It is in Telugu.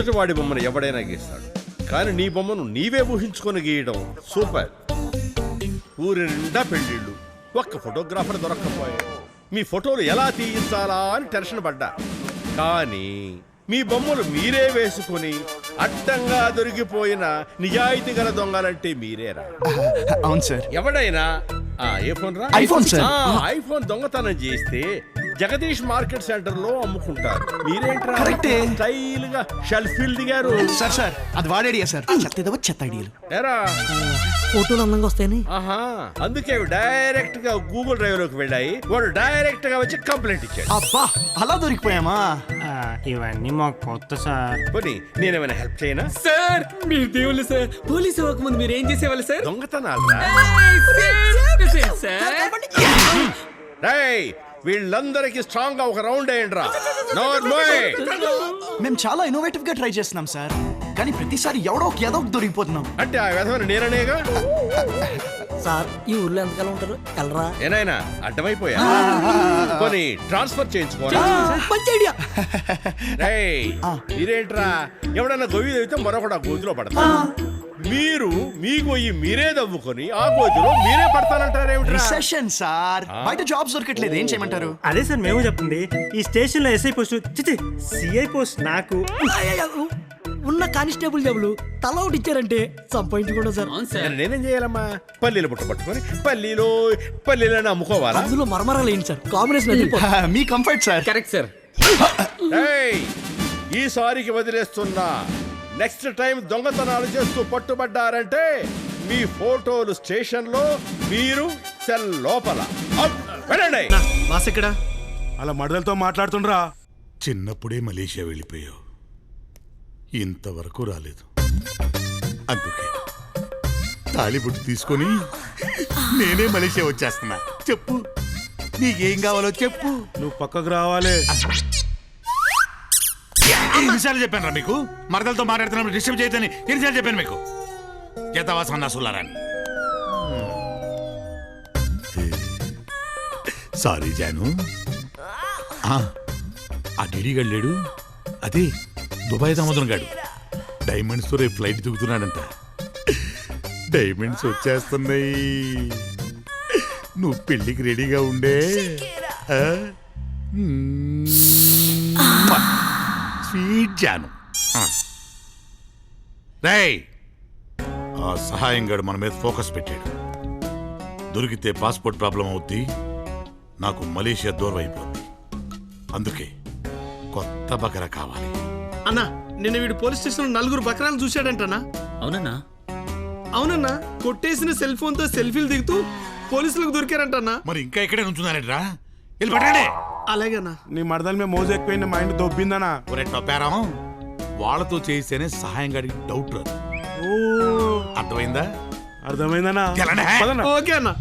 ఎదుటివాడి బొమ్మను ఎవడైనా గీస్తాడు, కానీ నీ బొమ్మను నీవే ఊహించుకొని గీయడం సూపర్. ఊరి నిండా పెళ్ళిళ్ళు, ఒక్క ఫోటోగ్రాఫర్ దొరక్కపోయాడు. మీ ఫోటోలు ఎలా తీయించాలా అని టెన్షన్ పడ్డా. కానీ మీ బొమ్మలు మీరే వేసుకుని అడ్డంగా దొరికిపోయిన నిజాయితీ గల దొంగలంటే మీరేరా? అవును సార్. ఎవడైనా ఏ ఫోన్ రా? IPhone sir. ఐఫోన్ దొంగతనం చేస్తే జగదీష్ మార్కెట్ సెంటర్ లో అమ్ముకుంటారు. మీరేంట్రా కరెక్టే. స్టైల్ గా షెల్ఫీలు దిగారు? సార్ అది వాడేడియా సార్. చెత్త ఐడియాలు. ఏరా ఫోటోలు అందంగా వస్తాయని. ఆహా, అందుకే డైరెక్ట్ గా గూగుల్ డ్రైవ్ లోకి వెళ్ళాయి. వాడు డైరెక్ట్ గా వచ్చి కంప్లైంట్ ఇచ్చాడు. అబ్బా అలా దొరికిపోయామా? ఇవన్నీ మాకు కొత్త సార్. పోనీ నేనేమైనా హెల్ప్ చేయనా? సార్ మీరు దేవుళ్ళు సార్. పోలీసు అవ్వకముందు మీరు ఏం చేసేవాళ్ళు సార్? దొంగతనాలు. వీళ్ళందరికీ స్ట్రాంగ్ గా ఒక రౌండ్ వేయండి రా. మేము చాలా ఇన్నోవేటివ్ గా ట్రై చేస్తున్నాం సార్, కానీ ప్రతిసారి ఎవడో ఒకటి దొరికిపోతున్నాం. అంటే ఆ విధమైన నేరనేగా. సార్ ఈ ఊర్లో ఎంతకాలం ఉంటారు? వెళ్ళరా. ఏనాయనా అడ్డమైపోయా? పోనీ ట్రాన్స్ఫర్ చేయించుకోరా. మంచి ఐడియా. మీరేంట్రా ఎవడన్నా గొయ్యి తవ్వితే మరొకటి ఆ గోతిలో పడతా. మీరు మీ గొయ్యి మీరే దవ్వుకొని ఆ గోతిలో మీరే పడతానంటారేమిటి? రిసెషన్ సార్, బయట జాబ్స్ దొరకట్లేదు, ఏం చేయమంటారు? అదే సార్ మేము చెప్తుంది. ఈ స్టేషన్ లో ఎస్ఐ పోస్ట్ సిఐ పోస్ట్ నాకు. ఉన్న కానిస్టేబుల్ జాబులు తల ఒకటి ఇచ్చారంటే సంపాదించుకోండి సార్. నేనేం చేయాలమ్మా? పల్లీలు పుట్ట పట్టుకొని పల్లీలను అమ్ముకోవాలా? అందులో మరమరాలు ఏంటి సార్? కాంబినేషన్ మీ కంఫర్ట్ సార్. Correct sir. ఈసారికి వదిలేస్తున్నా. నెక్స్ట్ టైం దొంగతనాలు చేస్తూ పట్టుబడ్డారంటే మీ ఫోటోలు స్టేషన్ లో, మీరు సెల్ లోపల. వెళ్ళండి. బాస్ ఇక్కడ అలా మడదలతో మాట్లాడుతుండ్రా. చిన్నప్పుడే మలేషియా వెళ్ళిపోయావు, ఇంతవరకు రాలేదు. అందుకే తాళిబుట్టు తీసుకొని నేనే మలేషియా వచ్చేస్తున్నా. చెప్పు, నీకేం కావాలో చెప్పు. నువ్వు పక్కకు రావాలి. ఎన్నిసార్లు చెప్పాను రా మీకు? మరదలతో మాట్లాడుతున్నప్పుడు డిస్టర్బ్ చేయొద్దని ఎన్నిసార్లు చెప్పాను మీకు? చేతవాస అన్నాసులారని. సారీ జాను. ఆ డిడీ గడ్లేడు, అదే దుబాయ్ సముద్రం గాడు డైమండ్స్ తో రేపు ఫ్లైట్ దిగుతున్నాడంట. డైమండ్స్ వచ్చేస్తున్నాయి, నువ్వు పెళ్లికి రెడీగా ఉండే. స్వీట్ జాను. రేయ్, ఆ సహాయం గడు మన మీద ఫోకస్ పెట్టాడు. దొరికితే పాస్పోర్ట్ ప్రాబ్లం అవుద్ది, నాకు మలేషియా దూరం అయిపోద్ది. అందుకే కొత్త బకరా కావాలి. అన్నా నిన్న వీడు పోలీస్ స్టేషన్ లో 4 బకరాలు చూశాడంటనా? అవునన్నా. అవునన్నా, కొట్టేసిన సెల్ ఫోన్ తో సెల్ఫీలు దిగుతూ పోలీసులకు దొరికారంటన్నా. మరి ఇంకా ఇక్కడే నుంచున్నారేట్రా? వెళ్ళి పట్టండి. అలాగేనా? నీ మరదల మీద మోజు ఎక్కువైంది, మైండ్ దొబ్బిందనా? ఒరే టొప్పారం, వాళ్ళతో చేస్తేనే సహాయం గడికి డౌట్ రాదు. అర్థమైందా? అర్థమైందనా? ఎలానే? పదన్నా. ఓకే అన్నా.